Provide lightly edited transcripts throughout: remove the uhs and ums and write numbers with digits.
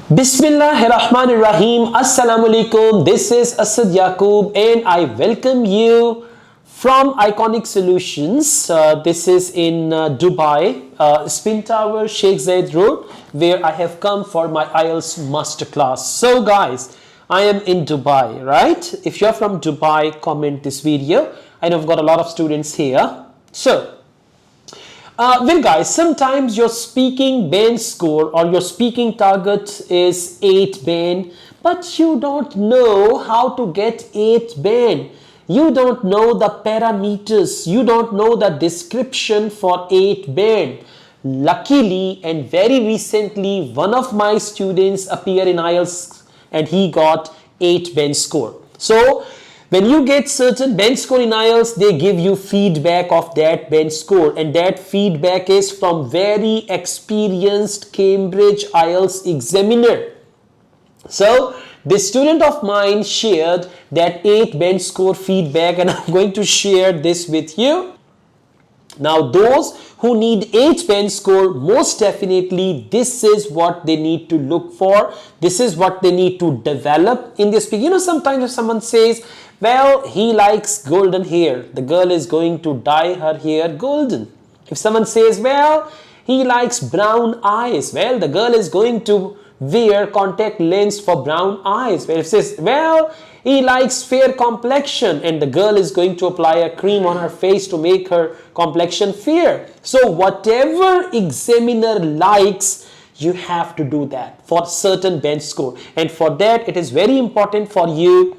Bismillahirrahmanirrahim. Assalamu alaikum. This is Asad Yaqub and I welcome you from Iconic Solutions. This is in Dubai, Spin Tower, Sheikh Zayed Road, where I have come for my Ielts masterclass. So guys, I am in Dubai, right? If you're from Dubai, comment this video. I know I've got a lot of students here. Well guys, sometimes your speaking band score or your speaking target is 8 band, but you don't know how to get 8 band. You don't know the parameters. You don't know the description for 8 band. Luckily and very recently, one of my students appeared in IELTS and he got 8 band score. So when you get certain band score in IELTS, they give you feedback of that band score, and that feedback is from very experienced Cambridge IELTS examiner. So this student of mine shared that 8 band score feedback, and I'm going to share this with you. Now those who need 8 band score, most definitely this is what they need to look for. This is what they need to develop in this speaking. You know, sometimes if someone says, well, he likes golden hair, the girl is going to dye her hair golden. If someone says, well, he likes brown eyes, well, the girl is going to wear contact lens for brown eyes. Well, if it says, well, he likes fair complexion, and the girl is going to apply a cream on her face to make her complexion fair. So whatever examiner likes, you have to do that for certain band score. And for that, it is very important for you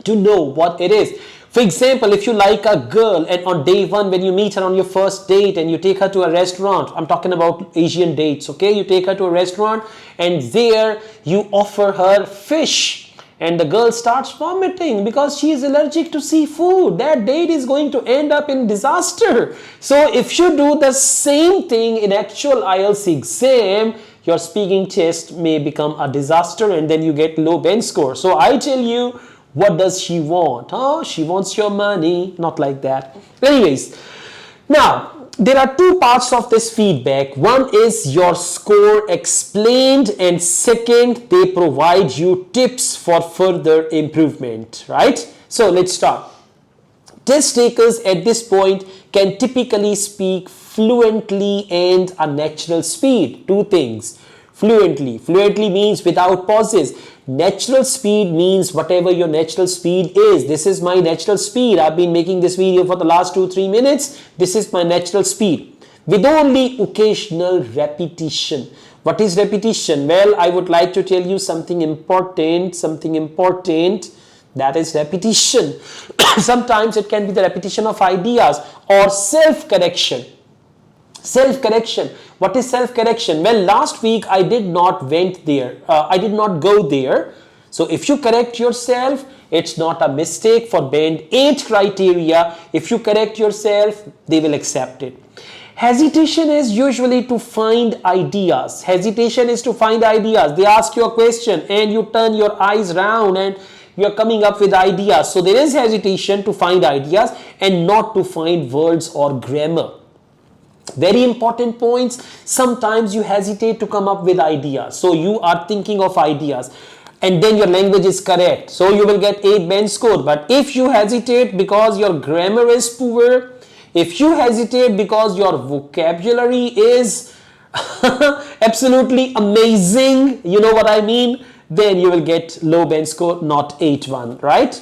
to know what it is. For example, if you like a girl and on day 1 when you meet her on your first date and you take her to a restaurant, I'm talking about Asian dates, okay? You take her to a restaurant and there you offer her fish and the girl starts vomiting because she is allergic to seafood. That date is going to end up in disaster. So if you do the same thing in actual IELTS exam, your speaking test may become a disaster and then you get low band score. So I tell you, what does she want? Oh, she wants your money. Not like that. Anyways, now there are 2 parts of this feedback. One is your score explained, and second, they provide you tips for further improvement, right? So let's start. Test takers at this point can typically speak fluently and a natural speed. 2 things. Fluently. Fluently means without pauses. Natural speed means whatever your natural speed is. This is my natural speed. I've been making this video for the last 2-3 minutes. This is my natural speed. With only occasional repetition. What is repetition? Well, I would like to tell you something important. That is repetition. Sometimes it can be the repetition of ideas or self-correction. Self-correction. What is self-correction? Well, last week I did not go there. So if you correct yourself, it's not a mistake. For band 8 criteria, if you correct yourself, they will accept it. Hesitation is usually to find ideas. Hesitation is to find ideas. They ask you a question and you turn your eyes round and you're coming up with ideas. So there is hesitation to find ideas and not to find words or grammar. Very important points. Sometimes you hesitate to come up with ideas. So you are thinking of ideas and then your language is correct. So you will get 8 band score. But if you hesitate because your grammar is poor, if you hesitate because your vocabulary is absolutely amazing, you know what I mean, then you will get low band score, not 8-1, right?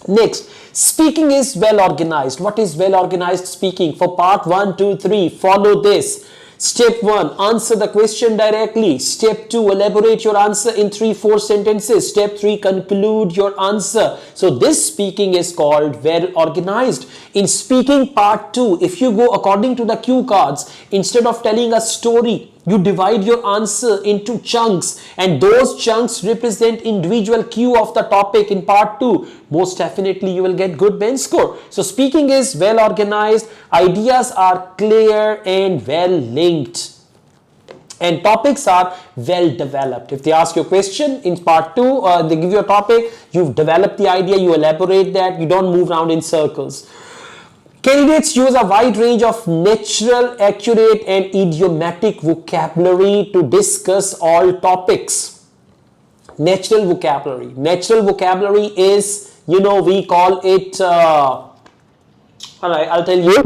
Next, speaking is well organized. What is well organized speaking? For part 1, 2, 3, follow this. Step 1, answer the question directly. Step 2, elaborate your answer in 3-4 sentences. Step 3, conclude your answer. So this speaking is called well organized. In speaking part 2, if you go according to the cue cards, instead of telling a story, you divide your answer into chunks and those chunks represent individual cue of the topic in part 2. Most definitely you will get good band score. So speaking is well organized, ideas are clear and well linked, and topics are well developed. If they ask you a question in part 2, they give you a topic, you've developed the idea, you elaborate that, you don't move around in circles. Candidates use a wide range of natural, accurate, and idiomatic vocabulary to discuss all topics. Natural vocabulary. Natural vocabulary is, we call it, all right, I'll tell you.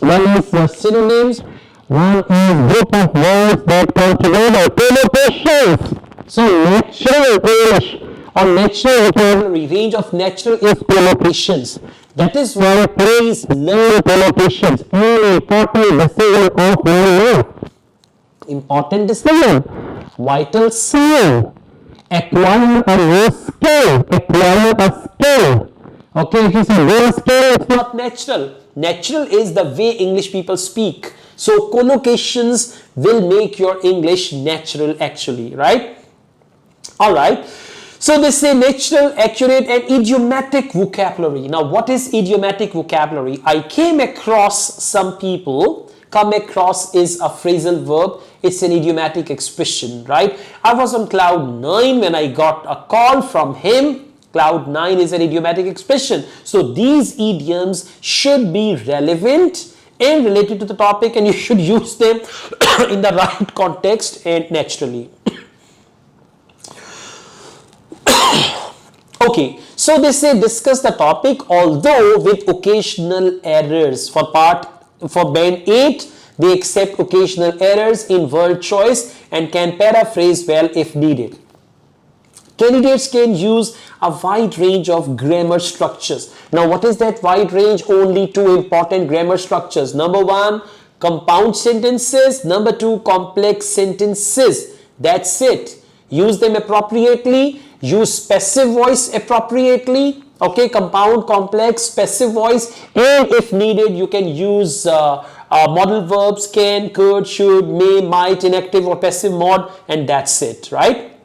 One is synonyms, one is group of words that come together, connotations. So natural English or natural vocabulary, range of natural is connotations. That is why please learn connotations. An important decision of your life. Important decision. Vital sign. Acquire a new skill. Acquire a skill. Okay, if you say no skill, it's not natural. Natural is the way English people speak. So collocations will make your English natural actually, right? Alright. So they say natural, accurate, and idiomatic vocabulary. Now what is idiomatic vocabulary? I came across some people. Come across is a phrasal verb. It's an idiomatic expression, right? I was on cloud 9 when I got a call from him. Cloud 9 is an idiomatic expression. So these idioms should be relevant and related to the topic, and you should use them in the right context and naturally. Okay, so they say discuss the topic, although with occasional errors. For band 8, they accept occasional errors in word choice and can paraphrase well if needed. Candidates can use a wide range of grammar structures. Now what is that wide range? Only 2 important grammar structures. Number 1, compound sentences. Number 2, complex sentences. That's it. Use them appropriately. Use passive voice appropriately. Okay, compound, complex, passive voice, and if needed you can use modal verbs, can, could, should, may, might, inactive or passive mod, and that's it, right?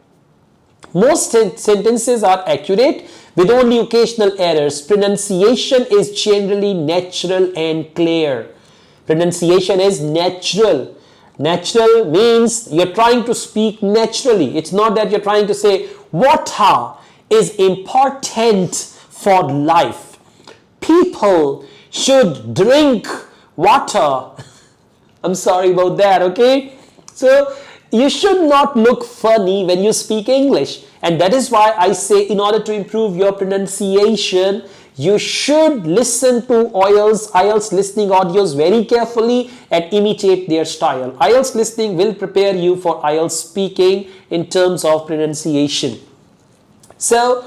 Most sentences are accurate with only occasional errors. Pronunciation is generally natural and clear. Pronunciation is natural. Natural means you're trying to speak naturally. It's not that you're trying to say water is important for life. People should drink water. I'm sorry about that, okay? So you should not look funny when you speak English. And that is why I say in order to improve your pronunciation, you should listen to IELTS listening audios very carefully and imitate their style. IELTS listening will prepare you for IELTS speaking in terms of pronunciation. So,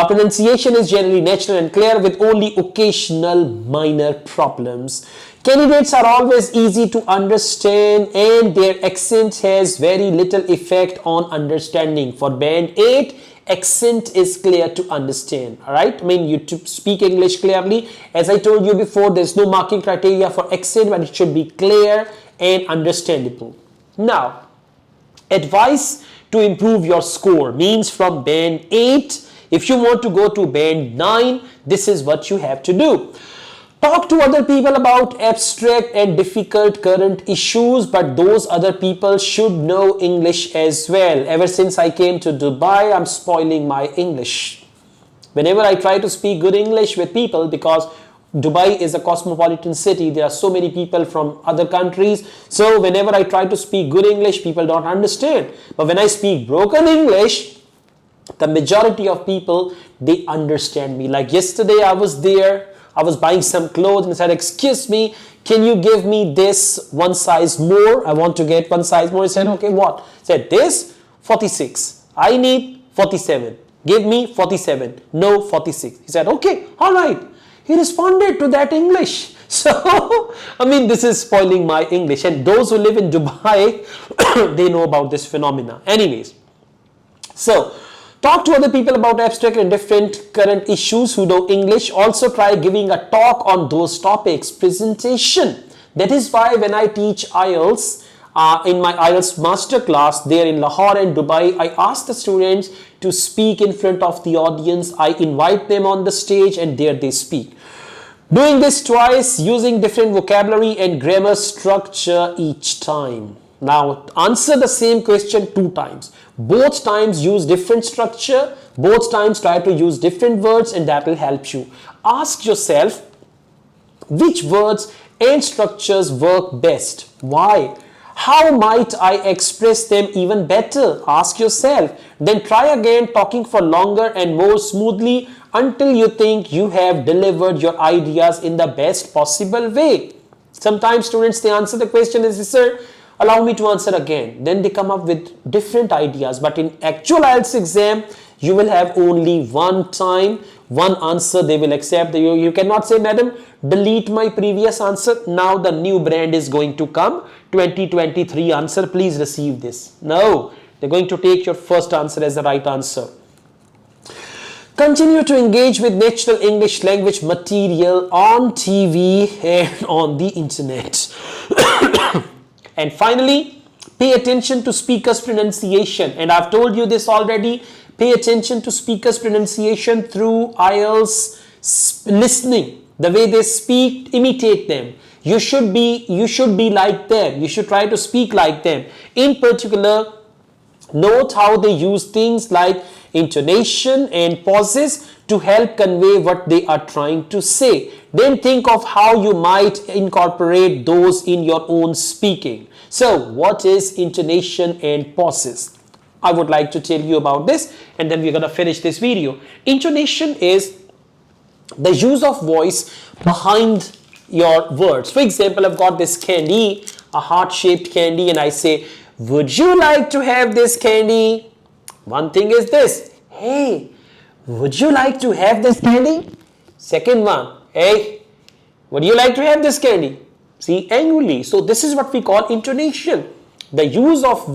pronunciation is generally natural and clear with only occasional minor problems. Candidates are always easy to understand and their accent has very little effect on understanding. For band 8, accent is clear to understand. Alright, I mean you to speak English clearly. As I told you before, there's no marking criteria for accent, but it should be clear and understandable. Now, advice to improve your score means from band 8, if you want to go to band 9, this is what you have to do. Talk to other people about abstract and difficult current issues, but those other people should know English as well. Ever since I came to Dubai, I'm spoiling my English. Whenever I try to speak good English with people, because Dubai is a cosmopolitan city, there are so many people from other countries. So whenever I try to speak good English, people don't understand. But when I speak broken English, the majority of people, they understand me. Like yesterday I was there, I was buying some clothes and said, excuse me, can you give me this one size more? I want to get one size more. He said, okay, what? He said, this 46. I need 47. Give me 47. No, 46. He said, okay, all right. He responded to that English. So, I mean, this is spoiling my English. And those who live in Dubai, they know about this phenomena. Anyways, so talk to other people about abstract and different current issues who know English. Also try giving a talk on those topics. Presentation. That is why when I teach IELTS, in my IELTS masterclass there in Lahore and Dubai, I ask the students to speak in front of the audience. I invite them on the stage and there they speak. Doing this twice, using different vocabulary and grammar structure each time. Now answer the same question 2 times. Both times use different structure. Both times try to use different words and that will help you. Ask yourself, Which words and structures work best? Why? How might I express them even better? Ask yourself. Then try again, talking for longer and more smoothly until you think you have delivered your ideas in the best possible way. Sometimes students, they answer the question and say, sir, allow me to answer again. Then they come up with different ideas. But in actual IELTS exam, you will have only one time, one answer they will accept. You cannot say, madam, delete my previous answer. Now the new brand is going to come. 2023 answer, please receive this. No, they're going to take your first answer as the right answer. Continue to engage with natural English language material on TV and on the internet. And finally, pay attention to speakers' pronunciation. And I've told you this already. Pay attention to speakers' pronunciation through IELTS listening. The way they speak, imitate them. You should be like them. You should try to speak like them. In particular, note how they use things like intonation and pauses to help convey what they are trying to say. Then think of how you might incorporate those in your own speaking. So, what is intonation and pauses? I would like to tell you about this, and then we're going to finish this video. Intonation is the use of voice behind your words. For example, I've got this candy, a heart-shaped candy, and I say, would you like to have this candy? One thing is this, hey, would you like to have this candy? Second one, hey, would you like to have this candy? See, angrily. So this is what we call intonation. The use of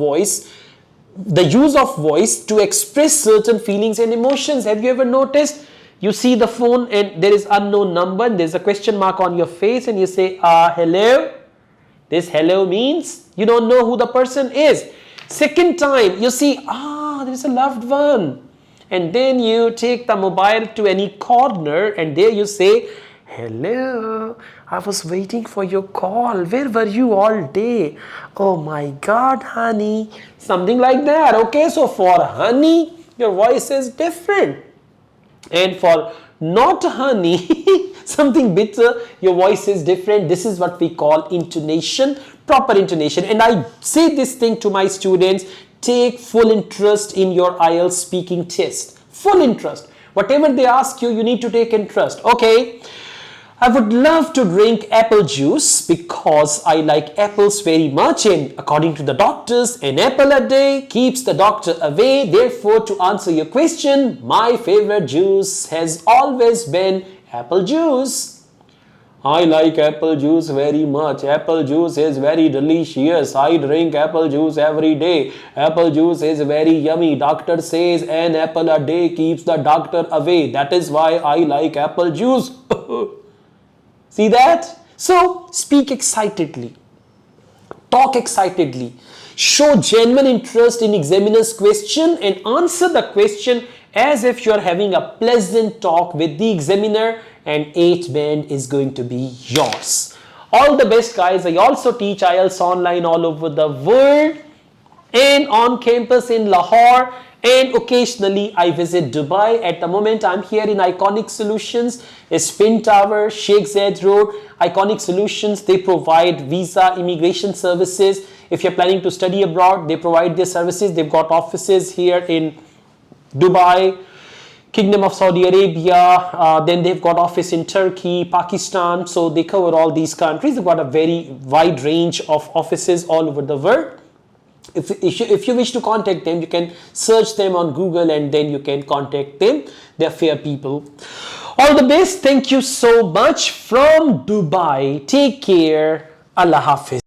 voice to express certain feelings and emotions. Have you ever noticed? You see the phone and there is unknown number and there's a question mark on your face and you say, hello. This hello means you don't know who the person is. Second time, you see, there's a loved one. And then you take the mobile to any corner and there you say, hello, I was waiting for your call. Where were you all day? Oh my God, honey. Something like that. Okay, so for honey, your voice is different. And for not honey, something bitter, your voice is different. This is what we call intonation, proper intonation. And I say this thing to my students, take full interest in your IELTS speaking test. Full interest. Whatever they ask you, you need to take interest. Okay, I would love to drink apple juice because I like apples very much, and according to the doctors, an apple a day keeps the doctor away. Therefore, to answer your question, my favorite juice has always been apple juice. I like apple juice very much. Apple juice is very delicious. I drink apple juice every day. Apple juice is very yummy. Doctor says an apple a day keeps the doctor away. That is why I like apple juice. See that? So, speak excitedly. Talk excitedly. Show genuine interest in examiner's question and answer the question as if you are having a pleasant talk with the examiner, and 8 band is going to be yours. All the best, guys. I also teach IELTS online all over the world and on campus in Lahore, and occasionally I visit Dubai. At the moment I'm here in Iconic Solutions, Spin Tower, Sheikh Zayed Road. Iconic Solutions, they provide visa immigration services. If you're planning to study abroad, they provide their services. They've got offices here in Dubai, Kingdom of Saudi Arabia, then they've got office in Turkey, Pakistan. So they cover all these countries. They've got a very wide range of offices all over the world. If you wish to contact them, you can search them on Google and then you can contact them. They're fair people. All the best. Thank you so much from Dubai. Take care. Allah Hafiz.